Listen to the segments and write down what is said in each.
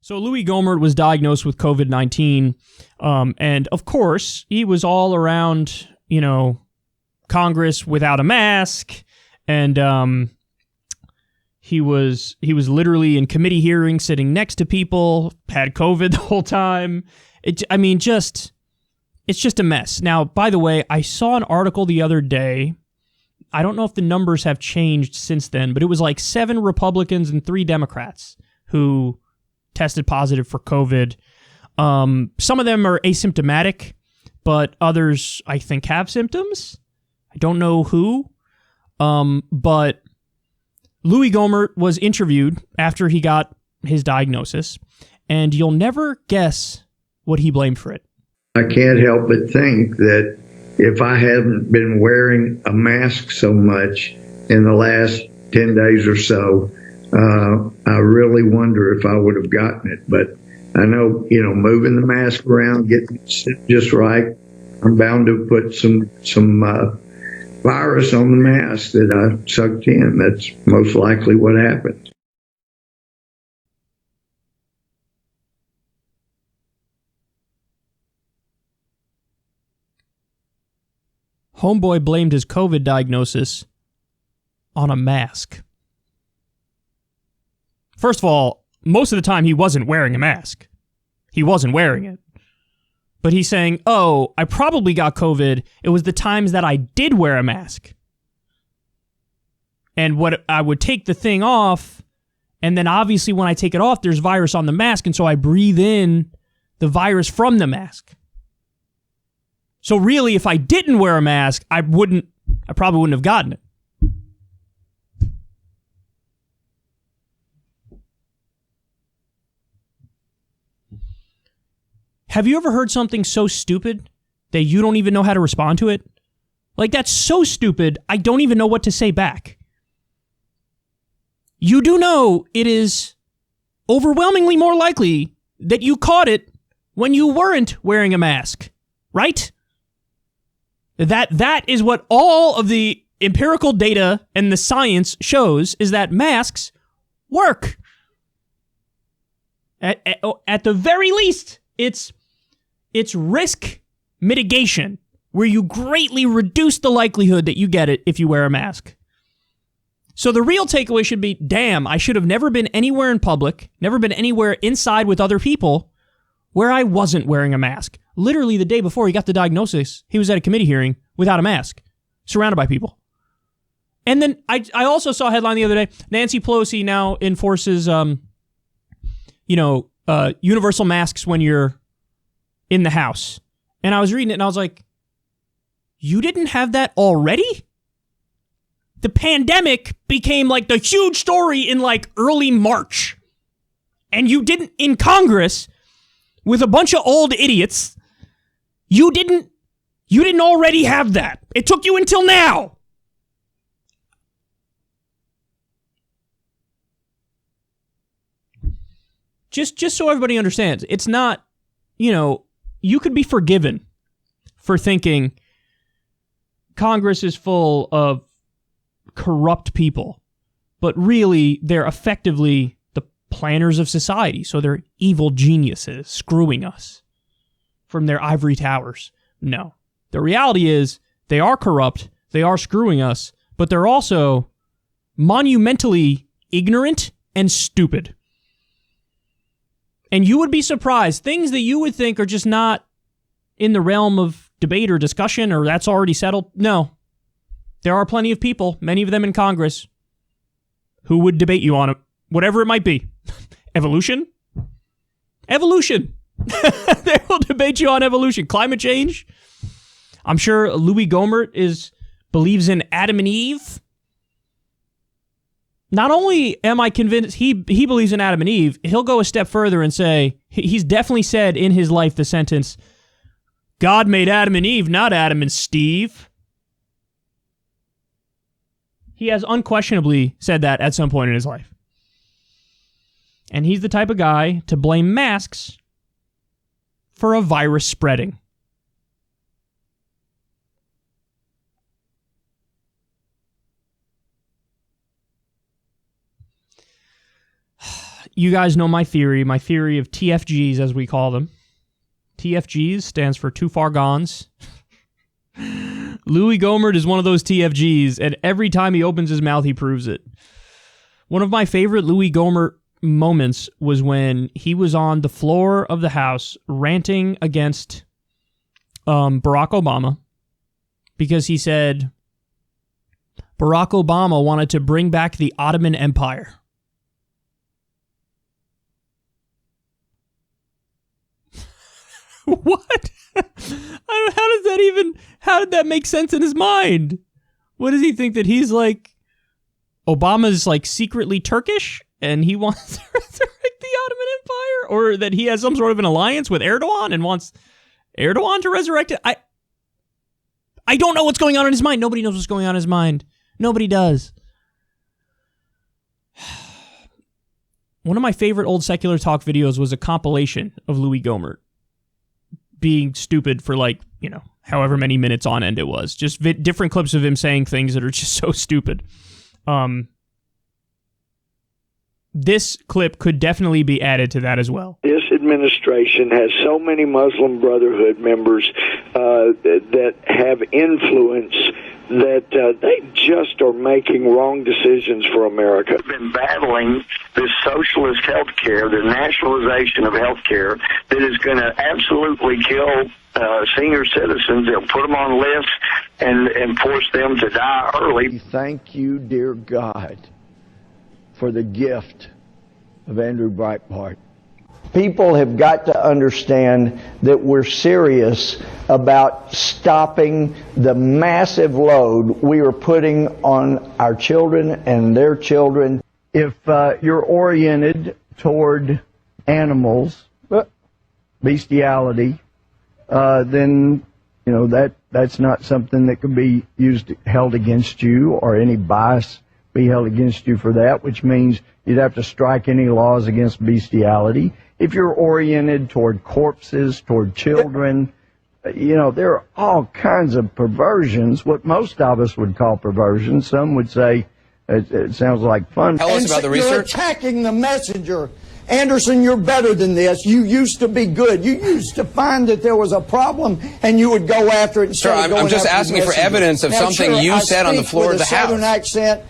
So Louie Gohmert was diagnosed with COVID-19, and of course, he was all around, Congress without a mask, and he was literally in committee hearings sitting next to people, had COVID the whole time. It's just a mess. Now, by the way, I saw an article the other day. I don't know if the numbers have changed since then, but it was like 7 Republicans and 3 Democrats who tested positive for COVID. Some of them are asymptomatic, but others, I think, have symptoms. I don't know who. But Louie Gohmert was interviewed after he got his diagnosis, and you'll never guess what he blamed for it. I can't help but think that if I hadn't been wearing a mask so much in the last 10 days or so, I really wonder if I would have gotten it. But I know, moving the mask around, getting it just right, I'm bound to put some virus on the mask that I sucked in. That's most likely what happened. Homeboy blamed his COVID diagnosis on a mask. First of all, most of the time he wasn't wearing a mask. He wasn't wearing it. But he's saying, oh, I probably got COVID. It was the times that I did wear a mask. And what I would take the thing off, and then obviously when I take it off, there's virus on the mask, and so I breathe in the virus from the mask. So really, if I didn't wear a mask, I probably wouldn't have gotten it. Have you ever heard something so stupid that you don't even know how to respond to it? Like, that's so stupid, I don't even know what to say back. You do know it is overwhelmingly more likely that you caught it when you weren't wearing a mask, right? That is what all of the empirical data and the science shows, is that masks work. At the very least, it's risk mitigation, where you greatly reduce the likelihood that you get it if you wear a mask. So the real takeaway should be, damn, I should have never been anywhere in public, never been anywhere inside with other people where I wasn't wearing a mask. Literally the day before he got the diagnosis, he was at a committee hearing without a mask, surrounded by people. And then I also saw a headline the other day, Nancy Pelosi now enforces, universal masks when you're in the house. And I was reading it and I was like, you didn't have that already? The pandemic became like the huge story in like early March. And you didn't, in Congress, with a bunch of old idiots, you didn't already have that. It took you until now. Just so everybody understands, it's not, you could be forgiven for thinking Congress is full of corrupt people, but really they're effectively the planners of society. So they're evil geniuses screwing us from their ivory towers. No. The reality is they are corrupt, they are screwing us, but they're also monumentally ignorant and stupid. And you would be surprised. Things that you would think are just not in the realm of debate or discussion, or that's already settled. No. There are plenty of people, many of them in Congress, who would debate you on it, whatever it might be. Evolution? Evolution. They will debate you on evolution. Climate change? I'm sure Louie Gohmert believes in Adam and Eve. Not only am I convinced he believes in Adam and Eve, he'll go a step further and say, he's definitely said in his life the sentence, God made Adam and Eve, not Adam and Steve. He has unquestionably said that at some point in his life. And he's the type of guy to blame masks for a virus spreading. you guys know my theory of TFGs, as we call them. TFGs stands for Too Far Gones. Louie Gohmert is one of those TFGs, and every time he opens his mouth, he proves it. One of my favorite Louie Gohmert moments was when he was on the floor of the House ranting against Barack Obama because he said Barack Obama wanted to bring back the Ottoman Empire. What? How did that make sense in his mind? What does he think, that he's like, Obama's like secretly Turkish and he wants to resurrect the Ottoman Empire? Or that he has some sort of an alliance with Erdogan and wants Erdogan to resurrect it? I don't know what's going on in his mind. Nobody knows what's going on in his mind. Nobody does. One of my favorite old secular talk videos was a compilation of Louie Gohmert being stupid for however many minutes on end it was. Just different clips of him saying things that are just so stupid. This clip could definitely be added to that as well. This administration has so many Muslim Brotherhood members that have influence that they just are making wrong decisions for America. We've been battling this socialist health care, the nationalization of health care, that is going to absolutely kill senior citizens. They'll put them on lists and force them to die early. Thank you, dear God, for the gift of Andrew Breitbart. People have got to understand that we're serious about stopping the massive load we are putting on our children and their children. If you're oriented toward animals, bestiality, then that's not something that could be held against you, or any bias be held against you for that, which means you'd have to strike any laws against bestiality. If you're oriented toward corpses, toward children, there are all kinds of perversions, what most of us would call perversions. Some would say it sounds like fun. Tell us about the research. You're attacking the messenger. Anderson, you're better than this. You used to be good. You used to find that there was a problem, and you would go after it. Sir, I'm just asking you for evidence of something you said on the floor of the House. Southern accent.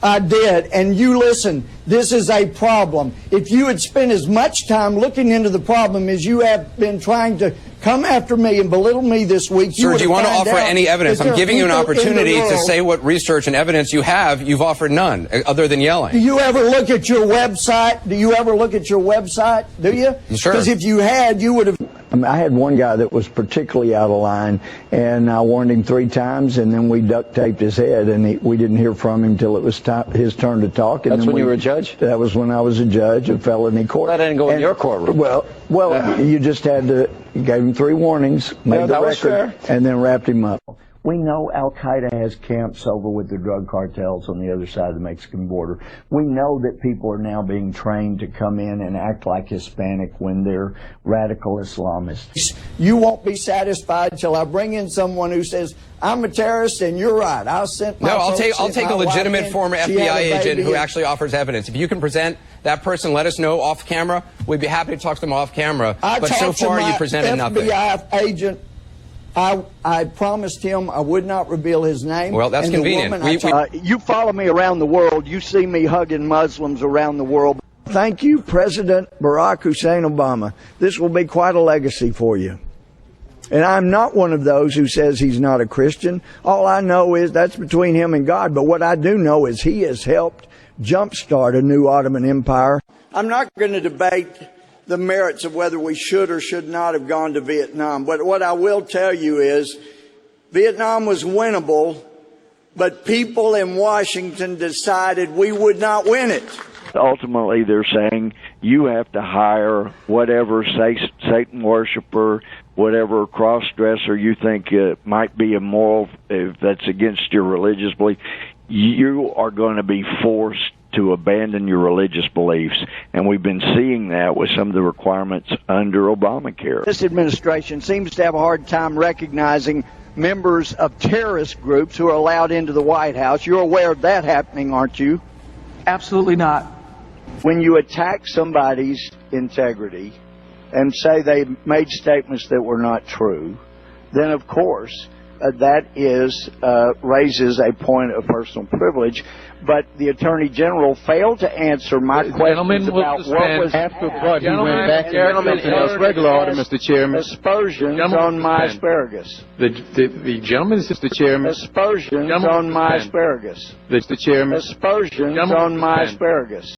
I did, and you listen, this is a problem. If you had spent as much time looking into the problem as you have been trying to come after me and belittle me this week, sir, do you want to offer any evidence? I'm giving you an opportunity to say what research and evidence you have. You've offered none, other than yelling. Do you ever look at your website? Do you you? Sure. Because if you had, you would have. I had one guy that was particularly out of line, and I warned him 3 times, and then we duct taped his head, and we didn't hear from him until it was his turn to talk. And that's when you were a judge? That was when I was a judge of felony court. That didn't go in your courtroom. Well, you just had to, you gave him 3 warnings, made the record, and then wrapped him up. We know Al-Qaeda has camps over with the drug cartels on the other side of the Mexican border. We know that people are now being trained to come in and act like Hispanic when they're radical Islamists. You won't be satisfied until I bring in someone who says, I'm a terrorist and you're right. I'll take a legitimate former FBI agent who actually offers evidence. If you can present that person, let us know off camera. We'd be happy to talk to them off camera. But so far, you presented nothing. FBI agent. I promised him I would not reveal his name. Well, that's convenient. You follow me around the world. You see me hugging Muslims around the world. Thank you, President Barack Hussein Obama. This will be quite a legacy for you. And I'm not one of those who says he's not a Christian. All I know is that's between him and God. But what I do know is he has helped jumpstart a new Ottoman Empire. I'm not going to debate the merits of whether we should or should not have gone to Vietnam. But what I will tell you is Vietnam was winnable, but people in Washington decided we would not win it. Ultimately, they're saying you have to hire whatever Satan worshiper, whatever cross-dresser you think might be immoral, if that's against your religious belief. You are going to be forced to abandon your religious beliefs. And we've been seeing that with some of the requirements under Obamacare. This administration seems to have a hard time recognizing members of terrorist groups who are allowed into the White House. You're aware of that happening, aren't you? Absolutely not. When you attack somebody's integrity and say they made statements that were not true, then of course that raises a point of personal privilege. But the Attorney General failed to answer my questions about what was after what he went back to regular order, Mr. Chairman. Aspersions on my asparagus. The gentleman is Mr. Chairman. Aspersions on my asparagus. Mr. Chairman. Aspersions on my asparagus.